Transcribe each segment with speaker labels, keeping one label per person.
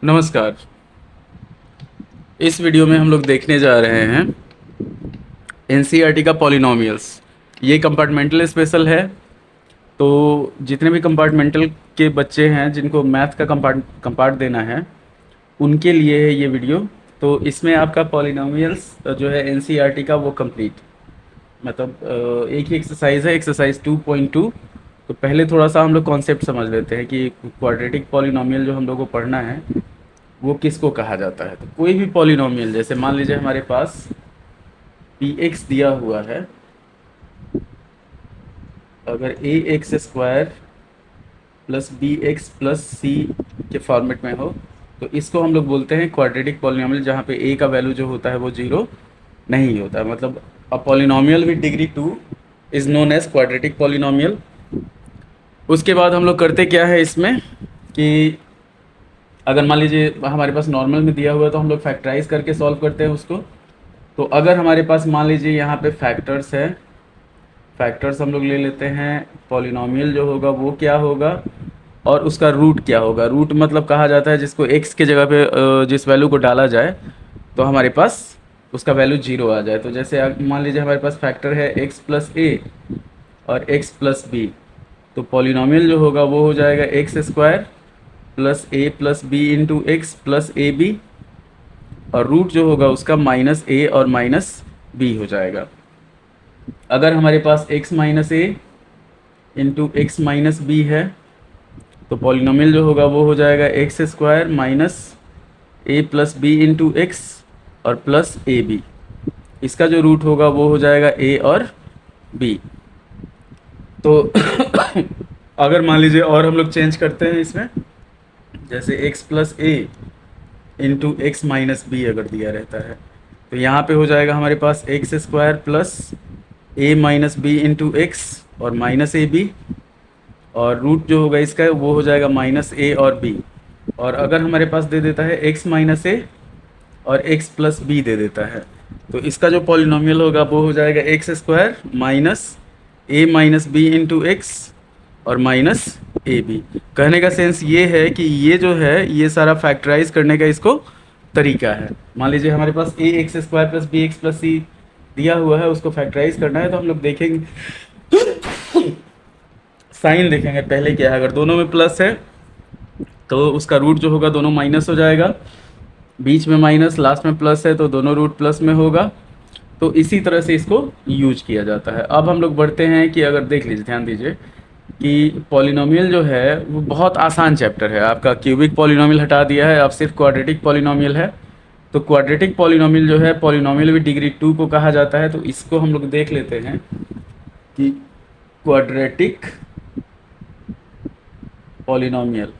Speaker 1: नमस्कार। इस वीडियो में हम लोग देखने जा रहे हैं एनसीईआरटी का पॉलिनोमियल्स। ये कंपार्टमेंटल स्पेशल है, तो जितने भी कंपार्टमेंटल के बच्चे हैं जिनको मैथ का कंपार्ट देना है उनके लिए है ये वीडियो। तो इसमें आपका पॉलिनोमियल्स जो है एनसीईआरटी का वो कंप्लीट, मतलब एक ही एक्सरसाइज है, एक्सरसाइज 2.2। तो पहले थोड़ा सा हम लोग कॉन्सेप्ट समझ लेते हैं कि क्वाड्रेटिक पॉलिनोमियल जो हम लोग को पढ़ना है वो किसको कहा जाता है। तो कोई भी पॉलिनोमियल, जैसे मान लीजिए हमारे पास पी एक्स दिया हुआ है, अगर a x square plus B x plus c के फॉर्मेट में हो तो इसको हम लोग बोलते हैं क्वाड्रेटिक पॉलिनोमियल, जहाँ पे ए का वैल्यू जो होता है वो जीरो नहीं होता। मतलब a polynomial with degree 2 is known as quadratic polynomial. उसके बाद हम लोग करते क्या है इसमें कि अगर मान लीजिए हमारे पास नॉर्मल में दिया हुआ है तो हम लोग फैक्टराइज करके सॉल्व करते हैं उसको। तो अगर हमारे पास मान लीजिए यहाँ पे फैक्टर्स है, फैक्टर्स हम लोग ले लेते हैं, पॉलिनोमियल जो होगा वो क्या होगा और उसका रूट क्या होगा। रूट मतलब कहा जाता है जिसको x के जगह पे जिस वैल्यू को डाला जाए तो हमारे पास उसका वैल्यू जीरो आ जाए। तो जैसे मान लीजिए हमारे पास फैक्टर है x प्लस ए और x प्लस बी, तो पॉलिनोमियल जो होगा वो हो जाएगा x square plus a plus b into x plus a b, और रूट जो होगा उसका माइनस ए और माइनस बी हो जाएगा। अगर हमारे पास x माइनस ए इंटू एक्स माइनस बी है तो पॉलिनोमियल जो होगा वो हो जाएगा एक्स स्क्वायर माइनस ए प्लस बी इंटू एक्स और प्लस ए बी। इसका जो रूट होगा वो हो जाएगा ए और बी। तो अगर मान लीजिए और हम लोग चेंज करते हैं इसमें, जैसे x प्लस ए इंटू एक्स माइनस बी अगर दिया रहता है तो यहाँ पे हो जाएगा हमारे पास एक्स स्क्वायर प्लस ए माइनस बी इंटू एक्स और माइनस ए बी, और रूट जो होगा इसका वो हो जाएगा माइनस ए और बी। और अगर हमारे पास दे देता है एक्स माइनस ए और एक्स प्लस बी दे देता है तो इसका जो पॉलिनोमियल होगा वो हो जाएगा एक्स स्क्वायर माइनस ए माइनस बी इंटू एक्स और माइनस ए बी। कहने का सेंस ये है कि ये जो है ये सारा फैक्टराइज करने का इसको तरीका है। मान लीजिए हमारे पास a x square plus B x plus c दिया हुआ है, उसको फैक्टराइज करना है तो हम लोग देखेंगे साइन देखेंगे पहले क्या है। अगर दोनों में प्लस है तो उसका रूट जो होगा दोनों माइनस हो जाएगा, बीच में माइनस लास्ट में प्लस है तो दोनों रूट प्लस में होगा। तो इसी तरह से इसको यूज किया जाता है। अब हम लोग बढ़ते हैं कि अगर देख लीजिए, ध्यान दीजिए कि पॉलिनोमियल जो है वो बहुत आसान चैप्टर है। आपका क्यूबिक पॉलिनोमियल हटा दिया है, अब सिर्फ क्वाड्रेटिक पॉलिनोमियल है। तो क्वाड्रेटिक पॉलिनोमियल जो है पॉलिनोमियल विद डिग्री 2 को कहा जाता है। तो इसको हम लोग देख लेते हैं कि क्वाड्रेटिक पॉलिनोमियल,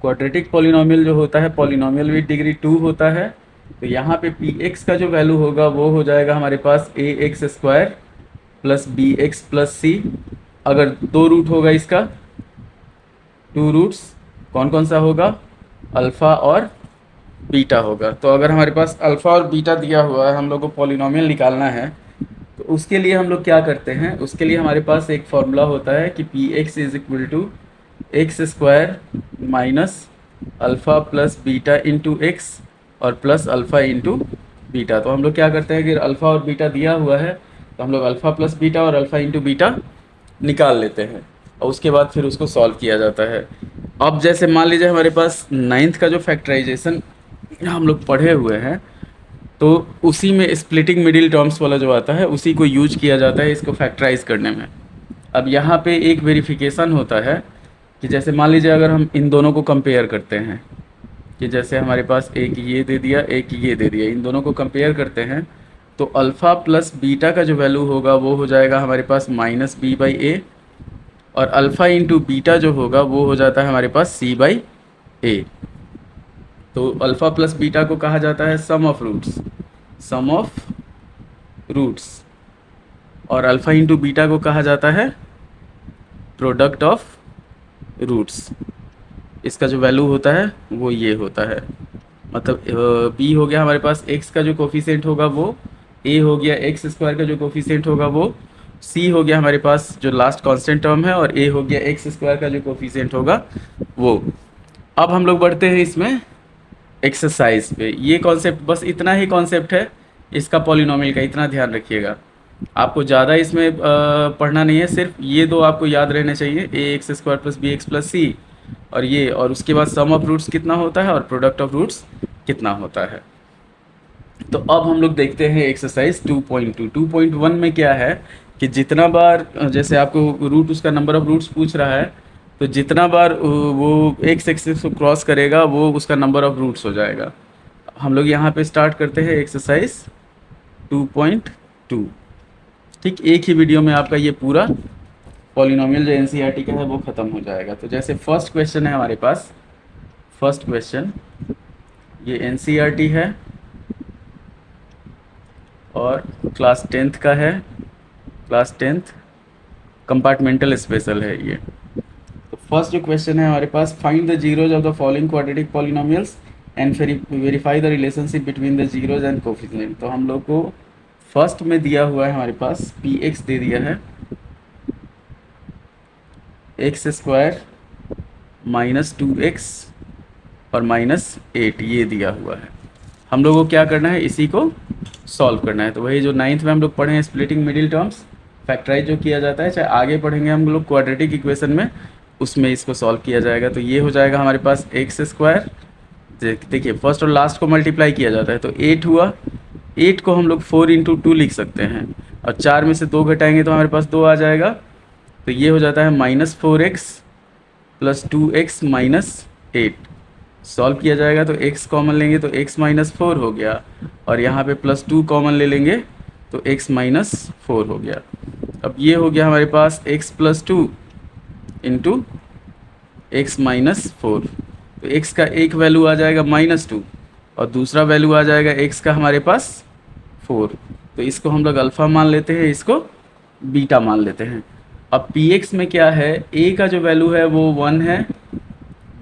Speaker 1: क्वाड्रेटिक पॉलिनोमियल जो होता है पॉलिनोमियल विद डिग्री 2 होता है। तो यहाँ पे पी एक्स का जो वैल्यू होगा वो हो जाएगा हमारे पास a x square plus B x plus c. अगर दो रूट होगा इसका, टू रूट्स कौन कौन सा होगा, अल्फ़ा और बीटा होगा। तो अगर हमारे पास अल्फ़ा और बीटा दिया हुआ है, हम लोग को पॉलिनोमियल निकालना है, तो उसके लिए हम लोग क्या करते हैं, उसके लिए हमारे पास एक फॉर्मूला होता है कि p x is equal to x square minus alpha plus beta into x और प्लस अल्फ़ा इंटू बीटा। तो हम लोग क्या करते हैं कि अल्फ़ा और बीटा दिया हुआ है तो हम लोग अल्फ़ा प्लस बीटा और अल्फ़ा इंटू बीटा निकाल लेते हैं और उसके बाद फिर उसको सॉल्व किया जाता है। अब जैसे मान लीजिए हमारे पास 9th का जो फैक्टराइजेशन हम लोग पढ़े हुए हैं तो उसी में स्प्लिटिंग मिडिल टर्म्स वाला जो आता है उसी को यूज किया जाता है इसको फैक्टराइज करने में। अब यहाँ पे एक वेरिफिकेशन होता है कि जैसे मान लीजिए अगर हम इन दोनों को कंपेयर करते हैं कि जैसे हमारे पास एक ये दे दिया एक ये दे दिया, इन दोनों को कंपेयर करते हैं तो अल्फ़ा प्लस बीटा का जो वैल्यू होगा वो हो जाएगा हमारे पास माइनस बी बाई ए, और अल्फ़ा इंटू बीटा जो होगा वो हो जाता है हमारे पास सी बाई ए। तो अल्फ़ा प्लस बीटा को कहा जाता है sum of roots, sum of roots, और अल्फ़ा इंटू बीटा को कहा जाता है प्रोडक्ट ऑफ रूट्स। इसका जो वैल्यू होता है वो ये होता है। मतलब बी हो गया हमारे पास एक्स का जो कोफिशिएंट होगा वो, ए हो गया एक्स स्क्वायर का जो कोफिशिएंट होगा वो, सी हो गया हमारे पास जो लास्ट कांस्टेंट टर्म है, और ए हो गया एक्स स्क्वायर का जो कोफिशिएंट होगा वो। अब हम लोग बढ़ते हैं इसमें एक्सरसाइज पे। ये कॉन्सेप्ट बस इतना ही कॉन्सेप्ट है इसका पॉलिनोमियल का, इतना ध्यान रखिएगा। आपको ज़्यादा इसमें पढ़ना नहीं है, सिर्फ ये दो आपको याद रहने चाहिए, a x square plus B x plus c, और ये, और उसके बाद सम ऑफ रूट्स कितना होता है और प्रोडक्ट ऑफ रूट्स कितना होता है। तो अब हम लोग देखते हैं एक्सरसाइज 2.2। 2.1 में क्या है कि जितना बार जैसे आपको रूट उसका नंबर ऑफ रूट्स पूछ रहा है, तो जितना बार वो एक्स एक्सिस को क्रॉस करेगा वो उसका नंबर ऑफ रूट्स हो जाएगा। हम लोग यहाँ पे स्टार्ट करते हैं एक्सरसाइज 2.2। ठीक, एक ही वीडियो में आपका ये पूरा पॉलिनोमियल जो एनसीईआरटी का है वो ख़त्म हो जाएगा। तो जैसे फर्स्ट क्वेश्चन है हमारे पास, फर्स्ट क्वेश्चन ये एनसीईआरटी है और क्लास 10th का है, क्लास 10th कंपार्टमेंटल स्पेशल है ये। तो फर्स्ट जो क्वेश्चन है हमारे पास, find the zeros of the following quadratic polynomials and verify the relationship between the zeros and coefficient. तो हम लोग को फर्स्ट में दिया हुआ है हमारे पास पी एक्स दे दिया है, एक्स स्क्वायर माइनस 2x और -8 ये दिया हुआ है। हम लोगों को क्या करना है, इसी को सॉल्व करना है। तो वही जो 9th में हम लोग पढ़े हैं स्प्लिटिंग मिडिल टर्म्स, फैक्टराइज जो किया जाता है, चाहे आगे पढ़ेंगे हम लोग क्वाड्रेटिक इक्वेशन में, उसमें इसको सॉल्व किया जाएगा। तो ये हो जाएगा हमारे पास एक्स स्क्वायर, देखिए फर्स्ट और लास्ट को मल्टीप्लाई किया जाता है तो 8 हुआ, 8 को हम लोग 4 इंटू 2 लिख सकते हैं, और 4 में से 2 घटाएंगे तो हमारे पास 2 आ जाएगा। तो ये हो जाता है -4x plus 2x minus 8। Solve किया जाएगा तो x कॉमन लेंगे तो x माइनस 4 हो गया, और यहाँ पे +2 कॉमन ले लेंगे तो x माइनस 4 हो गया। अब ये हो गया हमारे पास x plus 2 into x minus 4। तो x का एक वैल्यू आ जाएगा -2 और दूसरा वैल्यू आ जाएगा x का हमारे पास 4। तो इसको हम लोग अल्फ़ा मान लेते हैं, इसको बीटा मान लेते हैं। अब px में क्या है, a का जो वैल्यू है वो 1 है,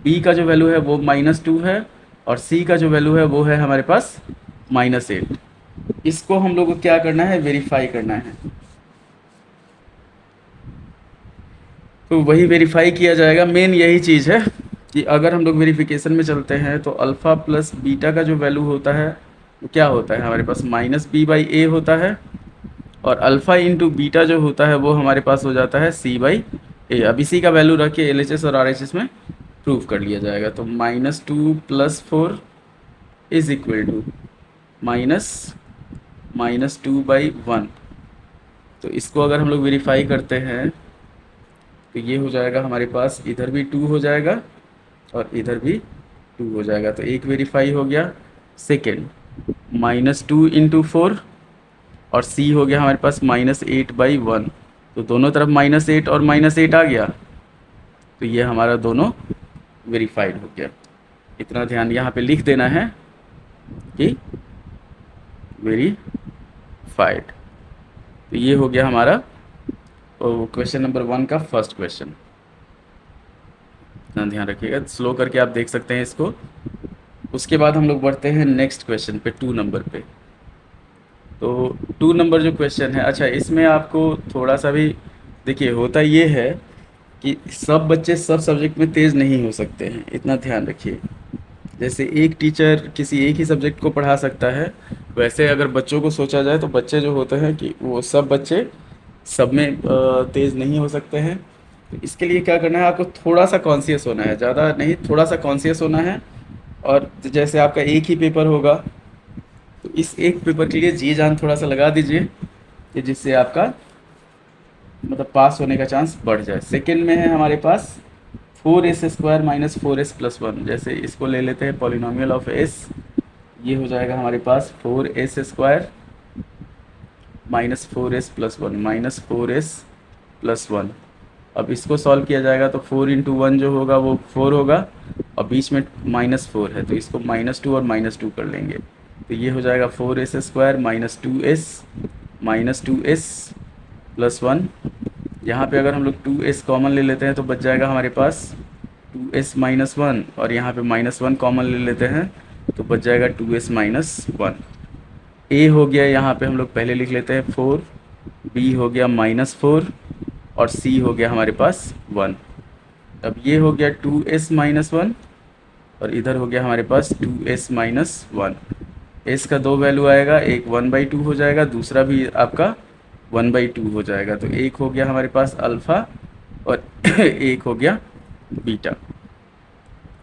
Speaker 1: b का जो वैल्यू है वो -2 है, और c का जो वैल्यू है वो है हमारे पास -8। इसको हम लोग को क्या करना है, वेरीफाई करना है। तो वही वेरीफाई किया जाएगा। मेन यही चीज़ है कि अगर हम लोग वेरिफिकेशन में चलते हैं तो अल्फ़ा प्लस बीटा का जो वैल्यू होता है वो क्या होता है हमारे पास -b/a होता है, और अल्फ़ा इंटू बीटा जो होता है वो हमारे पास हो जाता है c/a। अब इसी का वैल्यू रख के LHS और RHS में प्रूव कर लिया जाएगा। तो -2 + 4 इज इक्वल टू -2/1। तो इसको अगर हम लोग वेरीफाई करते हैं तो ये हो जाएगा हमारे पास, इधर भी 2 हो जाएगा और इधर भी 2 हो जाएगा। तो एक वेरीफाई हो गया। सेकेंड -2 इंटू 4, और c हो गया हमारे पास -8/1। तो दोनों तरफ -8 और -8 आ गया, तो ये हमारा दोनों वेरीफाइड हो गया। इतना ध्यान यहाँ पे लिख देना है कि वेरीफाइड। तो ये हो गया हमारा क्वेश्चन नंबर 1 का फर्स्ट क्वेश्चन। इतना ध्यान रखिएगा, स्लो करके आप देख सकते हैं इसको। उसके बाद हम लोग बढ़ते हैं नेक्स्ट क्वेश्चन पे, 2 नंबर पे। तो 2 नंबर जो क्वेश्चन है, अच्छा इसमें आपको थोड़ा सा भी देखिए, होता ये है कि सब बच्चे सब सब्जेक्ट में तेज़ नहीं हो सकते हैं, इतना ध्यान रखिए। जैसे एक टीचर किसी एक ही सब्जेक्ट को पढ़ा सकता है, वैसे अगर बच्चों को सोचा जाए तो बच्चे जो होते हैं कि वो सब बच्चे सब में तेज़ नहीं हो सकते हैं। तो इसके लिए क्या करना है, आपको थोड़ा सा कॉन्शियस होना है, ज़्यादा नहीं, थोड़ा सा कॉन्शियस होना है। और जैसे आपका एक ही पेपर होगा तो इस एक पेपर के लिए जी जान थोड़ा सा लगा दीजिए कि जिससे आपका मतलब पास होने का चांस बढ़ जाए। सेकंड में है हमारे पास 4s² - 4s + 1। जैसे इसको ले लेते हैं पॉलिनोमियल ऑफ s, ये हो जाएगा हमारे पास 4s² - 4s + 1 -4s + 1। अब इसको सॉल्व किया जाएगा तो 4 इंटू 1 जो होगा वो 4 होगा, और बीच में -4 है तो इसको -2 और -2 कर लेंगे। तो ये हो जाएगा 4s² - 2s + 1। यहाँ पे अगर हम लोग 2s कॉमन ले लेते हैं तो बच जाएगा हमारे पास 2s - 1, और यहाँ पे -1 कॉमन ले लेते हैं तो बच जाएगा 2s माइनस 1। ए हो गया यहाँ पे हम लोग पहले लिख लेते हैं 4, बी हो गया -4 और सी हो गया हमारे पास 1। अब ये हो गया 2s माइनस 1 और इधर हो गया हमारे पास 2s माइनस 1। एस का दो वैल्यू आएगा, एक 1/2 हो जाएगा, दूसरा भी आपका 1/2 हो जाएगा। तो एक हो गया हमारे पास अल्फ़ा और एक हो गया बीटा।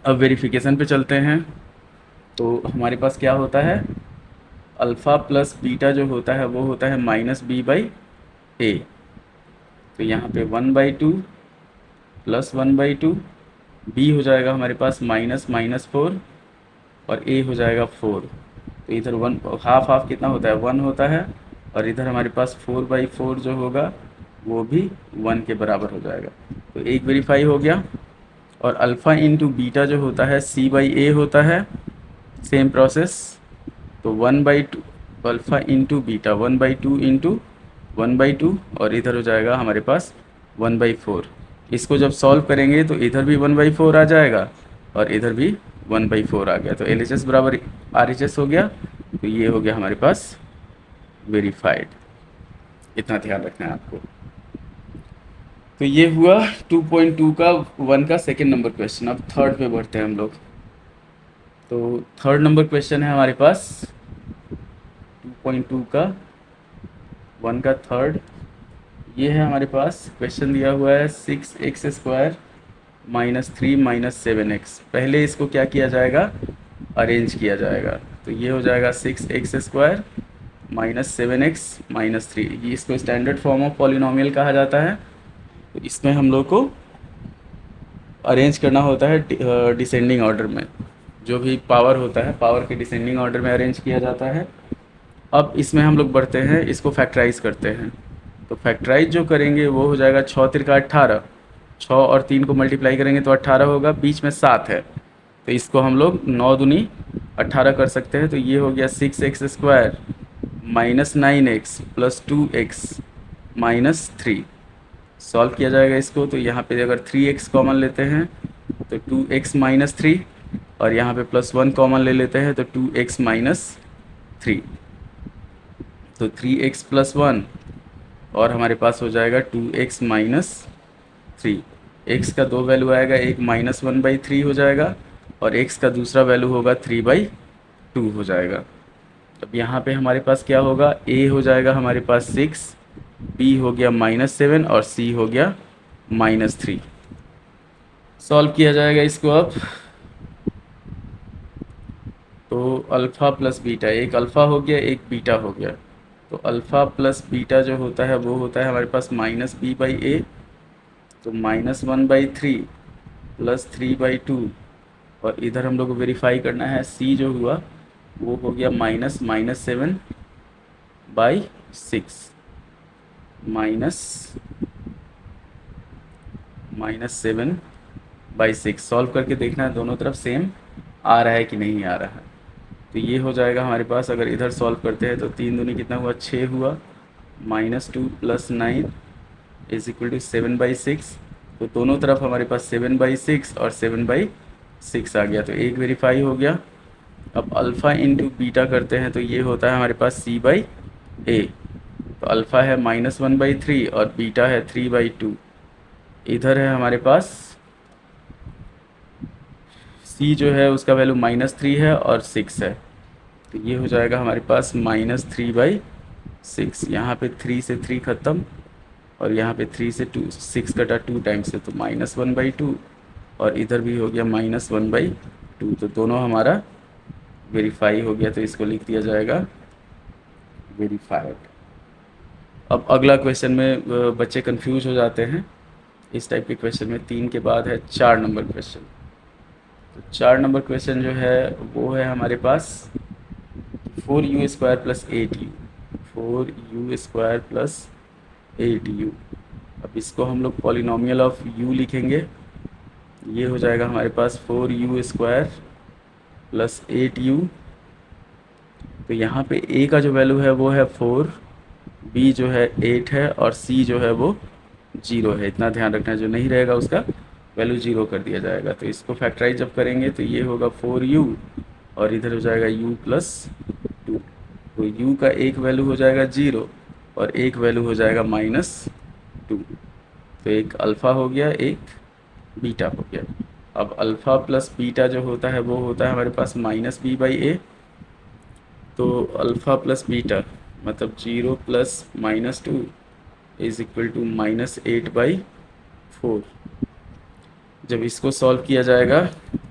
Speaker 1: अब वेरिफिकेशन पे चलते हैं। तो हमारे पास क्या होता है, अल्फ़ा प्लस बीटा जो होता है वो होता है -b/a। तो यहाँ पे 1/2 प्लस 1/2, बी हो जाएगा हमारे पास -4 और a हो जाएगा 4। तो इधर 1 हाफ हाफ कितना होता है, 1 होता है, और इधर हमारे पास 4/4 जो होगा वो भी 1 के बराबर हो जाएगा। तो एक वेरीफाई हो गया। और अल्फ़ा इंटू बीटा जो होता है c/a होता है, सेम प्रोसेस। तो 1/2 अल्फ़ा इंटू बीटा 1/2 इंटू 1/2 और इधर हो जाएगा हमारे पास 1/4। इसको जब सॉल्व करेंगे तो इधर भी 1/4 आ जाएगा और इधर भी 1/4 आ गया। तो LHS बराबर RHS हो गया। तो ये हो गया हमारे पास वेरीफाइड। इतना ध्यान रखना है आपको। तो ये हुआ 2.2 का 1 का सेकेंड नंबर क्वेश्चन। अब थर्ड पे बढ़ते हैं हम लोग। तो थर्ड नंबर क्वेश्चन है हमारे पास 2.2 का 1 का थर्ड। ये है हमारे पास क्वेश्चन दिया हुआ है 6x² -3 -7x। पहले इसको क्या किया जाएगा, अरेंज किया जाएगा। तो ये हो जाएगा 6x² -7x -3। ये इसको स्टैंडर्ड फॉर्म ऑफ पॉलिनोमियल कहा जाता है। तो इसमें हम लोग को अरेंज करना होता है डिसेंडिंग ऑर्डर में। जो भी पावर होता है पावर के डिसेंडिंग ऑर्डर में अरेंज किया जाता है। अब इसमें हम लोग बढ़ते हैं, इसको फैक्टराइज करते हैं। तो फैक्टराइज जो करेंगे वो हो जाएगा 6 तिरका 18। 6 और 3 को मल्टीप्लाई करेंगे तो 18 होगा, बीच में 7 है तो इसको हम लोग 9 दूनी 18 कर सकते हैं। तो ये हो गया 6x² -9x + 2x -3। सॉल्व किया जाएगा इसको। तो यहाँ पे अगर 3x कॉमन लेते हैं तो 2x -3 और यहाँ पे +1 कॉमन ले लेते हैं तो 2x -3। तो 3x + 1 और हमारे पास हो जाएगा 2x -3। x का दो वैल्यू आएगा, एक -1/3 हो जाएगा और x का दूसरा वैल्यू होगा 3/2 हो जाएगा। अब यहाँ पे हमारे पास क्या होगा, a हो जाएगा हमारे पास 6, b हो गया -7 और c हो गया -3। सॉल्व किया जाएगा इसको। अब तो अल्फ़ा प्लस बीटा, एक अल्फ़ा हो गया एक बीटा हो गया। तो अल्फ़ा प्लस बीटा जो होता है वो होता है हमारे पास -b/a। तो -1/3 + 3/2 और इधर हम लोग को वेरीफाई करना है c जो हुआ वो हो गया -7/6 -7/6। सॉल्व करके देखना है दोनों तरफ सेम आ रहा है कि नहीं आ रहा है। तो ये हो जाएगा हमारे पास, अगर इधर सॉल्व करते हैं तो 3 दूनी कितना हुआ, 6 हुआ, -2 + 9 = 7/6। तो दोनों तरफ हमारे पास 7/6 और 7/6 आ गया। तो एक वेरीफाई हो गया। अब अल्फ़ा इंटू बीटा करते हैं तो ये होता है हमारे पास c/a। तो अल्फ़ा है -1/3 और बीटा है 3/2। इधर है हमारे पास c जो है उसका वैल्यू -3 है और 6 है। तो ये हो जाएगा हमारे पास -3/6। यहाँ पे 3 से 3 ख़त्म और यहाँ पे 3 से 2 6 कटा 2 टाइम्स से तो -1/2 और इधर भी हो गया -1/2। तो दोनों हमारा वेरीफाई हो गया। तो इसको लिख दिया जाएगा वेरीफाइड। अब अगला क्वेश्चन में बच्चे कंफ्यूज हो जाते हैं इस टाइप के क्वेश्चन में। 3 के बाद है 4 नंबर क्वेश्चन। तो 4 नंबर क्वेश्चन जो है वो है हमारे पास 4u² + 8u। 4u² + 8u। अब इसको हम लोग पॉलिनोमियल ऑफ u लिखेंगे। ये हो जाएगा हमारे पास 4u² + 8u। तो यहाँ पे a का जो वैल्यू है वो है 4, b जो है 8 है और c जो है वो 0 है। इतना ध्यान रखना है, जो नहीं रहेगा उसका वैल्यू 0 कर दिया जाएगा। तो इसको फैक्टराइज जब करेंगे तो ये होगा 4u और इधर हो जाएगा u प्लस 2। तो u का एक वैल्यू हो जाएगा 0 और एक वैल्यू हो जाएगा -2। तो एक अल्फ़ा हो गया, एक बीटा हो गया। अब अल्फ़ा प्लस बीटा जो होता है वो होता है हमारे पास -b/a। तो अल्फ़ा प्लस बीटा मतलब 0 प्लस -2 इज इक्वल टू -8/4। जब इसको सॉल्व किया जाएगा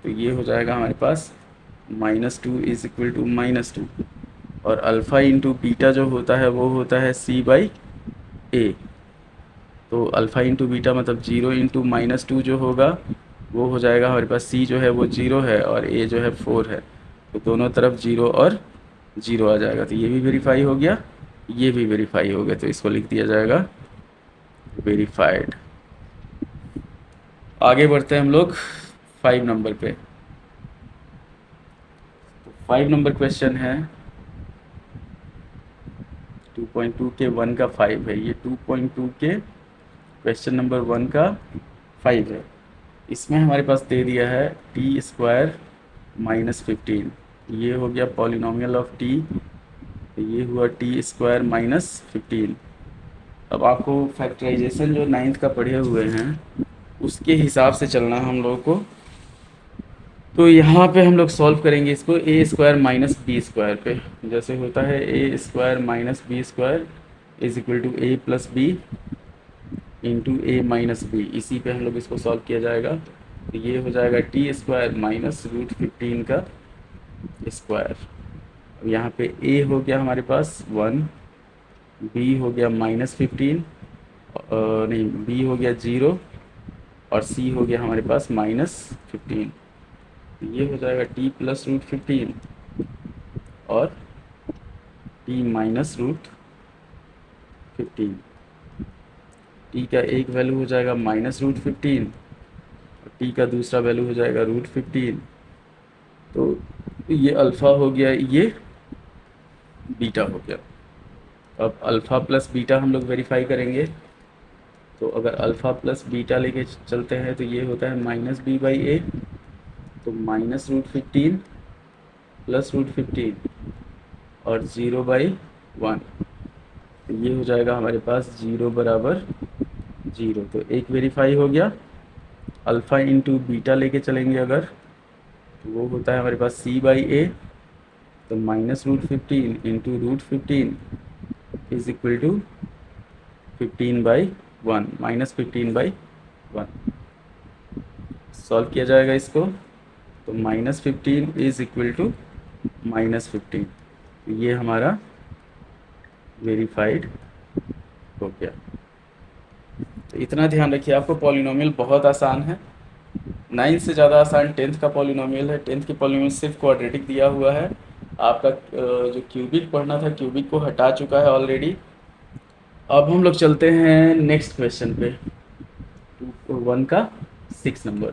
Speaker 1: तो ये हो जाएगा हमारे पास -2 इज इक्वल टू -2। और अल्फ़ा इंटू बीटा जो होता है वो होता है c/a। तो अल्फ़ा इंटू बीटा मतलब 0 इंटू -2 जो होगा वो हो जाएगा हमारे पास, c जो है वो 0 है और a जो है 4 है। तो दोनों तरफ 0 और 0 आ जाएगा। तो ये भी वेरीफाई हो गया, ये भी वेरीफाई हो गया। तो इसको लिख दिया जाएगा वेरीफाइड। आगे बढ़ते हैं हम लोग 5 नंबर पे। तो 5 नंबर क्वेश्चन है 2.2 के 1 का 5 है। ये 2.2 के क्वेश्चन नंबर 1 का 5 है। इसमें हमारे पास दे दिया है t² -15। ये हो गया पॉलिनोमियल ऑफ t। तो ये हुआ t² -15। अब आपको फैक्टराइजेशन जो 9th का पढ़े हुए हैं उसके हिसाब से चलना है हम लोगों को। तो यहाँ पे हम लोग सॉल्व करेंगे इसको a² - b² पे। जैसे होता है a² - b² is equal to a plus b into a minus b. इसी पे हम लोग इसको सॉल्व किया जाएगा। तो ये हो जाएगा t² माइनस √15 का स्क्वायर। अब यहाँ पे a हो गया हमारे पास 1, b हो गया -15 नहीं, b हो गया 0 और c हो गया हमारे पास -15। ये हो जाएगा t प्लस √15 और t माइनस √15। t का एक वैल्यू हो जाएगा -√15 और t का दूसरा वैल्यू हो जाएगा √15। तो ये अल्फ़ा हो गया, ये बीटा हो गया। अब अल्फ़ा प्लस बीटा हम लोग वेरीफाई करेंगे। तो अगर अल्फ़ा प्लस बीटा लेके चलते हैं तो ये होता है -b/a। तो -√15 प्लस √15 और 0/1। तो ये हो जाएगा हमारे पास 0 बराबर 0। तो एक वेरीफाई हो गया। अल्फ़ा इंटू बीटा लेके चलेंगे अगर तो वो होता है हमारे पास c/a। तो -√15 into √15 is equal to 15/1 -15/1। Solve किया जाएगा इसको। तो -15 इज इक्वल टू -15। ये हमारा वेरीफाइड हो गया। तो इतना ध्यान रखिए, आपको पॉलिनोमियल बहुत आसान है। 9 से ज़्यादा आसान 10th का पॉलिनोमियल है। 10th की पॉलिनोमियल सिर्फ क्वाड्रेटिक दिया हुआ है। आपका जो क्यूबिक पढ़ना था क्यूबिक को हटा चुका है ऑलरेडी। अब हम लोग चलते हैं नेक्स्ट क्वेश्चन पे 1 का 6 नंबर।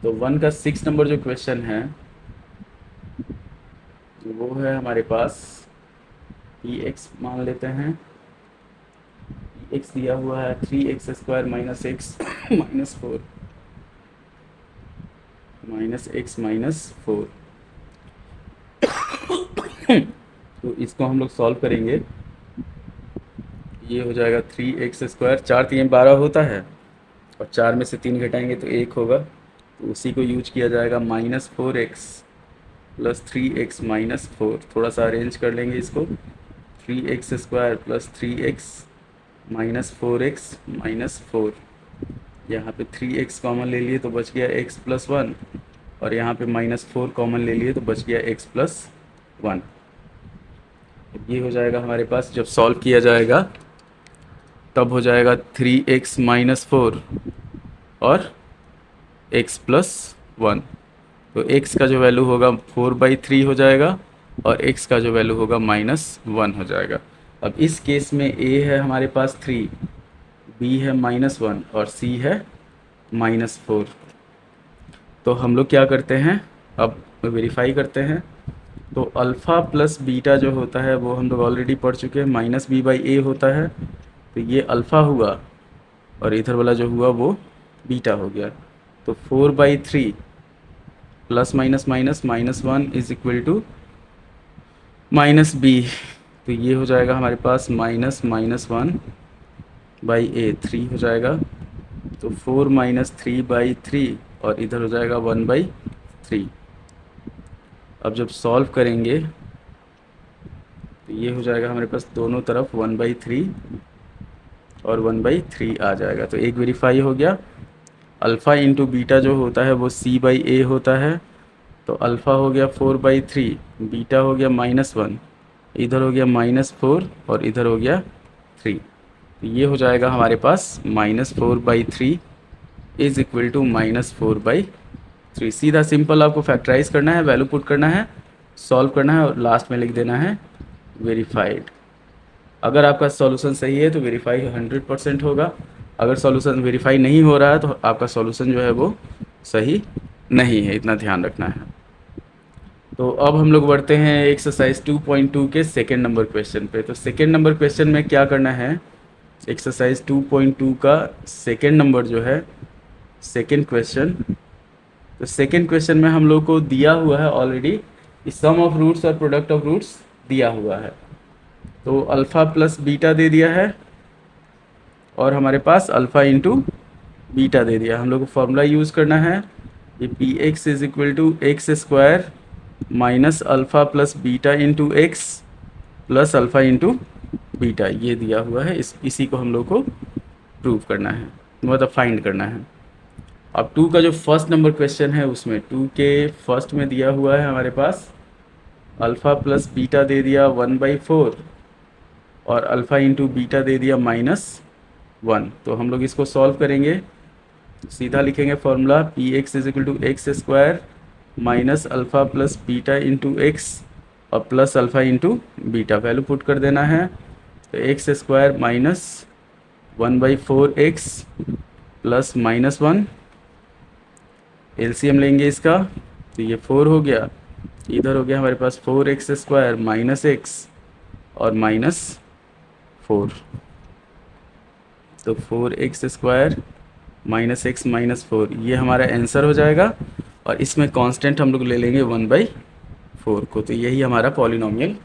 Speaker 1: तो 1 का 6 नंबर जो क्वेश्चन है वो है हमारे पास px मान लेते हैं। x दिया हुआ है 3x² - x -4 -x -4। तो इसको हम लोग सॉल्व करेंगे। ये हो जाएगा 3x², 4 3 12 होता है और 4 में से 3 घटाएंगे तो 1 होगा। तो उसी को यूज किया जाएगा -4x प्लस 3x -4। थोड़ा सा अरेंज कर लेंगे इसको। 3x² plus 3x -4x -4। यहाँ पे 3x कॉमन ले लिए तो बच गया x प्लस 1 और यहाँ पे -4 कॉमन ले लिए तो बच गया x प्लस 1। ये हो जाएगा हमारे पास, जब सॉल्व किया जाएगा तब हो जाएगा 3x -4 और x प्लस 1। तो x का जो वैल्यू होगा 4/3 हो जाएगा और x का जो वैल्यू होगा -1 हो जाएगा। अब इस केस में a है हमारे पास 3, b है -1 और c है -4। तो हम लोग क्या करते हैं, अब वेरीफाई करते हैं। तो अल्फ़ा प्लस बीटा जो होता है वो हम लोग ऑलरेडी पढ़ चुके हैं, -b/a होता है। तो ये अल्फ़ा हुआ और इधर वाला जो हुआ वो बीटा हो गया। तो 4/3 plus minus minus minus one is equal to minus b, तो ये हो जाएगा हमारे पास minus minus one by a, 3 हो जाएगा। तो 4 माइनस 3/3 और इधर हो जाएगा 1/3। अब जब सॉल्व करेंगे तो ये हो जाएगा हमारे पास दोनों तरफ 1/3 और 1/3 आ जाएगा। तो एक वेरीफाई हो गया। अल्फ़ा इंटू बीटा जो होता है वो c/a होता है। तो अल्फ़ा हो गया 4/3, बीटा हो गया -1, इधर हो गया -4 और इधर हो गया 3। तो ये हो जाएगा हमारे पास -4/3 इज़ इक्वल टू -4/3। सीधा सिंपल आपको फैक्टराइज करना है, वैल्यू पुट करना है, सॉल्व करना है और लास्ट में लिख देना है वेरीफाइड। अगर आपका सॉल्यूशन सही है तो वेरीफाई 100% होगा। अगर सॉल्यूशन वेरीफाई नहीं हो रहा है तो आपका सॉल्यूशन जो है वो सही नहीं है, इतना ध्यान रखना है। तो अब हम लोग बढ़ते हैं एक्सरसाइज 2.2 के सेकेंड नंबर क्वेश्चन पे। तो सेकेंड नंबर क्वेश्चन में क्या करना है, एक्सरसाइज 2.2 का सेकेंड नंबर जो है सेकेंड क्वेश्चन। तो सेकेंड क्वेश्चन में हम लोग को दिया हुआ है ऑलरेडी सम ऑफ रूट्स और प्रोडक्ट ऑफ रूट्स दिया हुआ है। तो अल्फ़ा प्लस बीटा दे दिया है और हमारे पास अल्फ़ा इंटू बीटा दे दिया। हम लोग को फॉर्मूला यूज़ करना है, ये P x is equal to x square minus alpha plus beta into x plus alpha into beta, ये दिया हुआ है। इसी को हम लोग को प्रूव करना है, मतलब फाइंड करना है। अब 2 का जो फर्स्ट नंबर क्वेश्चन है उसमें 2 के फर्स्ट में दिया हुआ है हमारे पास अल्फ़ा प्लस बीटा दे दिया 1/4 और अल्फ़ा इंटू बीटा दे दिया -1। तो हम लोग इसको सॉल्व करेंगे, सीधा लिखेंगे formula p x is equal to x square minus alpha plus beta into x और plus alpha into beta, value put कर देना है। तो x square minus 1/4 x plus -1, LCM लेंगे इसका तो ये 4 हो गया, इधर हो गया हमारे पास 4x स्क्वायर माइनस एक्स और -4। तो 4x स्क्वायर माइनस एक्स -4 ये हमारा आंसर हो जाएगा। और इसमें कांस्टेंट हम लोग ले लेंगे 1/4 को। तो यही हमारा पॉलिनोमियल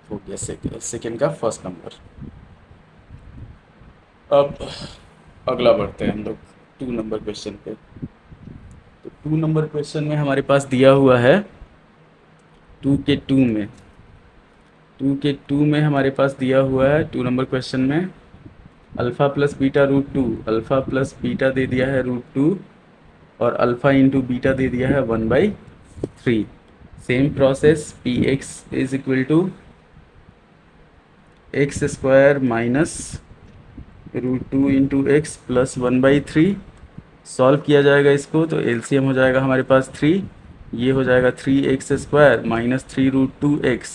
Speaker 1: हो गया सेकेंड का फर्स्ट नंबर। अब अगला बढ़ते हैं हम लोग 2 नंबर क्वेश्चन पे। तो 2 नंबर क्वेश्चन में हमारे पास दिया हुआ है 2 के 2 में हमारे पास दिया हुआ है 2 नंबर क्वेश्चन में alpha plus beta √2, alpha plus beta दे दिया है √2 और अल्फ़ा इंटू बीटा दे दिया है 1/3। Same process P x is equal to x square minus √2 into x plus 1/3। Solve किया जाएगा इसको तो एलसीएम हो जाएगा हमारे पास 3, ये हो जाएगा 3x square minus 3√2x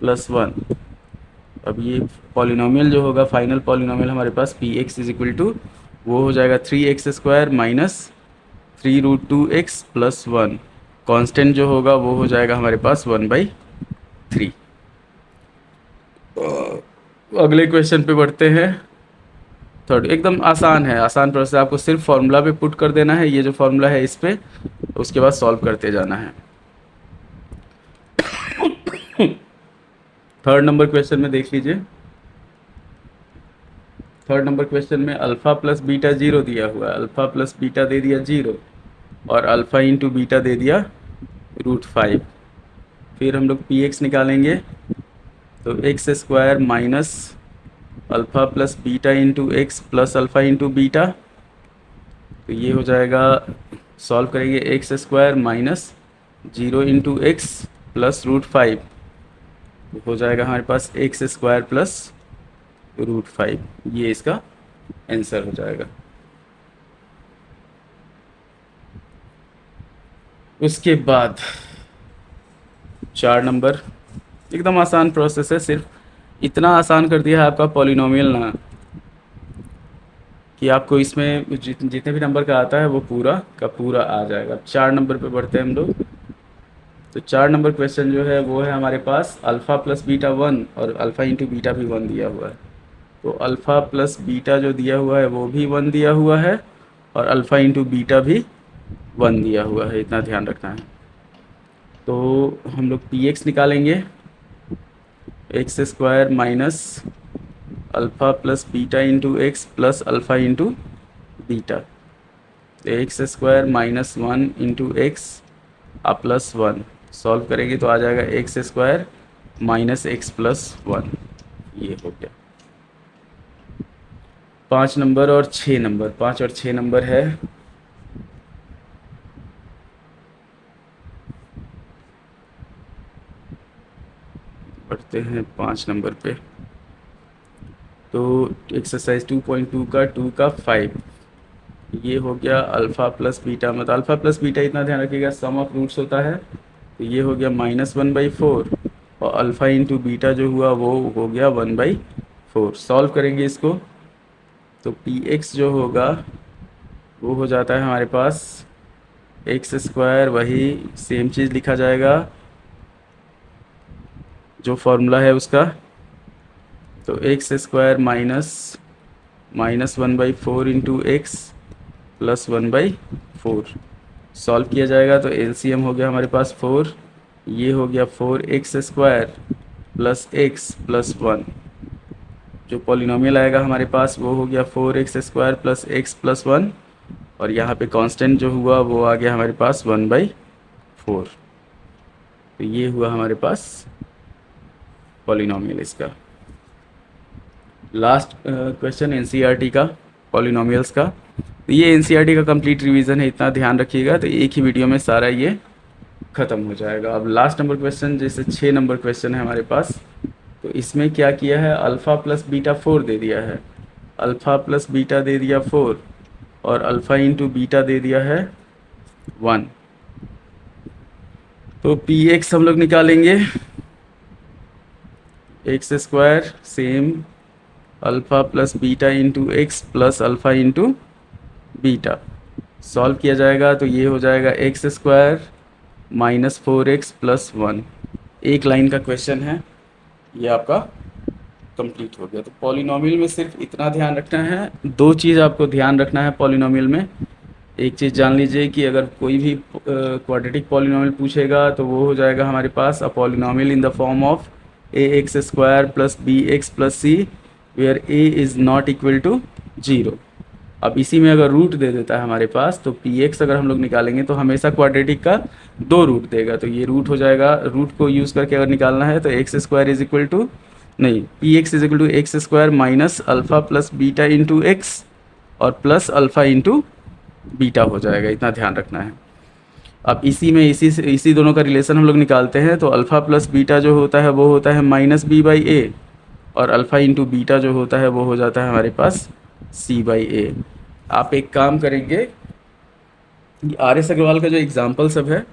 Speaker 1: plus 1। अब ये पॉलिनोमियल जो होगा फाइनल पॉलिनोमियल हमारे पास P x is equal to वो हो जाएगा 3x square minus 3√2x plus 1। Constant जो होगा वो हो जाएगा हमारे पास 1/3। अगले क्वेश्चन पे बढ़ते हैं। थर्ड एकदम आसान है, आसान प्रोसेस, आपको सिर्फ फार्मूला पे पुट कर देना है, ये जो फार्मूला है इस पे, उसके बाद सॉल्व करते जाना है। थर्ड नंबर क्वेश्चन में देख लीजिए। थर्ड नंबर क्वेश्चन में अल्फ़ा प्लस बीटा 0 दिया हुआ है, अल्फ़ा प्लस बीटा दे दिया 0 और अल्फ़ा इंटू बीटा दे दिया √5। फिर हम लोग पी एक्स निकालेंगे तो x square minus alpha plus beta into x plus alpha into beta, तो ये हो जाएगा, सॉल्व करेंगे x square minus 0 into x plus √5, हो जाएगा हमारे पास एक्स स्क्वायर प्लस √5, ये इसका आंसर हो जाएगा। उसके बाद 4 नंबर एकदम आसान प्रोसेस है, सिर्फ इतना आसान कर दिया है आपका पॉलिनोमियल ना कि आपको इसमें जितने भी नंबर का आता है वो पूरा का पूरा आ जाएगा। 4 नंबर पे बढ़ते हैं हम लोग। तो 4 नंबर क्वेश्चन जो है वो है हमारे पास अल्फ़ा प्लस बीटा 1 और अल्फ़ा इंटू बीटा भी 1 दिया हुआ है। तो अल्फ़ा प्लस बीटा जो दिया हुआ है वो भी 1 दिया हुआ है और अल्फ़ा इंटू बीटा भी 1 दिया हुआ है, इतना ध्यान रखना है। तो हम लोग पी एक्स निकालेंगे, X square minus alpha plus beta into x plus alpha into beta. तो x square minus one into X आप प्लस वन सॉल्व करेंगे तो आ जाएगा x square minus X plus one. ये हो गया 5 नंबर और 6 नंबर, 5 और 6 नंबर है। बढ़ते हैं 5 नंबर पे। तो एक्सरसाइज 2.2 का 2 का 5 ये हो गया अल्फ़ा प्लस बीटा, मतलब अल्फ़ा प्लस बीटा इतना ध्यान रखिएगा सम ऑफ रूट्स होता है। तो ये हो गया -1/4 और अल्फ़ा इंटू बीटा जो हुआ वो हो गया 1/4। सॉल्व करेंगे इसको तो पी एक्स जो होगा वो हो जाता है हमारे पास एक्स स्क्वायर, वही सेम चीज़ लिखा जाएगा जो फॉर्मूला है उसका। तो x square minus 1/4 into x plus 1/4 solve किया जाएगा तो एलसीएम हो गया हमारे पास 4। ये हो गया 4x square plus x plus 1। जो पॉलिनोमियल आएगा हमारे पास वो हो गया 4x square plus x plus 1 और यहाँ पे कांस्टेंट जो हुआ वो आ गया हमारे पास 1/4। तो ये हुआ हमारे पास पॉलिनोमियल इसका। लास्ट क्वेश्चन एनसीईआरटी का पॉलिनोमियल्स का। तो ये एनसीईआरटी का कंप्लीट रिवीजन है, इतना ध्यान रखिएगा तो एक ही वीडियो में सारा ये ख़त्म हो जाएगा। अब लास्ट नंबर क्वेश्चन, जैसे 6 नंबर क्वेश्चन है हमारे पास, तो इसमें क्या किया है, अल्फ़ा प्लस बीटा 4 दे दिया है, अल्फ़ा प्लस बीटा दे दिया 4 और अल्फ़ा इंटू बीटा दे दिया है 1। तो पी एक्स हम लोग निकालेंगे, X square same alpha plus beta into x plus alpha into beta. Solve किया जाएगा तो ये हो जाएगा x square minus 4x plus 1। एक लाइन का क्वेश्चन है, ये आपका कंप्लीट हो गया। तो पॉलिनोमियल में सिर्फ इतना ध्यान रखना है, दो चीज़ आपको ध्यान रखना है पॉलिनोमियल में। एक चीज़ जान लीजिए कि अगर कोई भी क्वाड्रेटिक पॉलिनोमियल पूछेगा तो वो हो जाएगा हमारे पास a polynomial in the form of A x square plus B x plus C where A is not equal to 0। अब इसी में अगर रूट दे देता है हमारे पास तो पी एक्स अगर हम लोग निकालेंगे तो हमेशा क्वाड्रेटिक का 2 रूट देगा। तो ये रूट हो जाएगा, रूट को यूज़ करके अगर निकालना है तो x square is equal to नहीं, P x is equal to x square minus alpha plus beta into x और प्लस अल्फ़ा इंटू बीटा हो जाएगा, इतना ध्यान रखना है। अब इसी में इसी दोनों का रिलेशन हम लोग निकालते हैं तो अल्फ़ा प्लस बीटा जो होता है वो होता है -b/a और अल्फ़ा इंटू बीटा जो होता है वो हो जाता है हमारे पास c/a। आप एक काम करेंगे, आर एस अग्रवाल का जो एग्जाम्पल सब है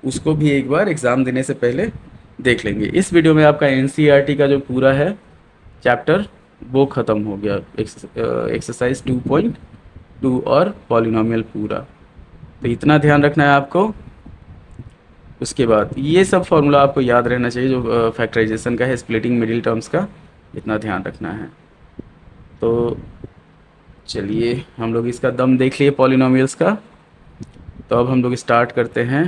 Speaker 1: उसको भी एक बार एग्ज़ाम देने से पहले देख लेंगे। इस वीडियो में आपका एनसीईआरटी का जो पूरा है चैप्टर वो ख़त्म हो गया, एक्सरसाइज 2.2 और पॉलिनोमियल पूरा। तो इतना ध्यान रखना है आपको। उसके बाद ये सब फॉर्मूला आपको याद रहना चाहिए जो फैक्टराइजेशन का है, स्प्लिटिंग मिडिल टर्म्स का, इतना ध्यान रखना है। तो चलिए हम लोग इसका दम देख लिए पॉलिनोमियल्स का। तो अब हम लोग स्टार्ट करते हैं।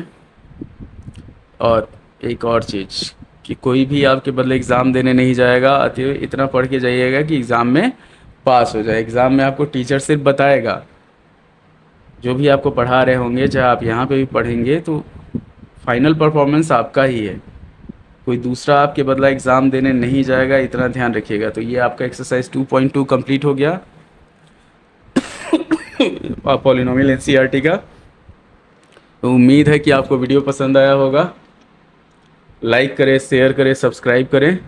Speaker 1: और एक और चीज़ कि कोई भी आपके बदले एग्ज़ाम देने नहीं जाएगा, अतः इतना पढ़ के जाइएगा कि एग्ज़ाम में पास हो जाए। एग्ज़ाम में आपको टीचर सिर्फ बताएगा, जो भी आपको पढ़ा रहे होंगे, चाहे आप यहाँ पे भी पढ़ेंगे तो फाइनल परफॉर्मेंस आपका ही है, कोई दूसरा आपके बदला एग्ज़ाम देने नहीं जाएगा, इतना ध्यान रखिएगा। तो ये आपका एक्सरसाइज 2.2 कंप्लीट हो गया पॉलिनोमियल एनसीईआरटी का। तो उम्मीद है कि आपको वीडियो पसंद आया होगा। लाइक करें, शेयर करें, सब्सक्राइब करें।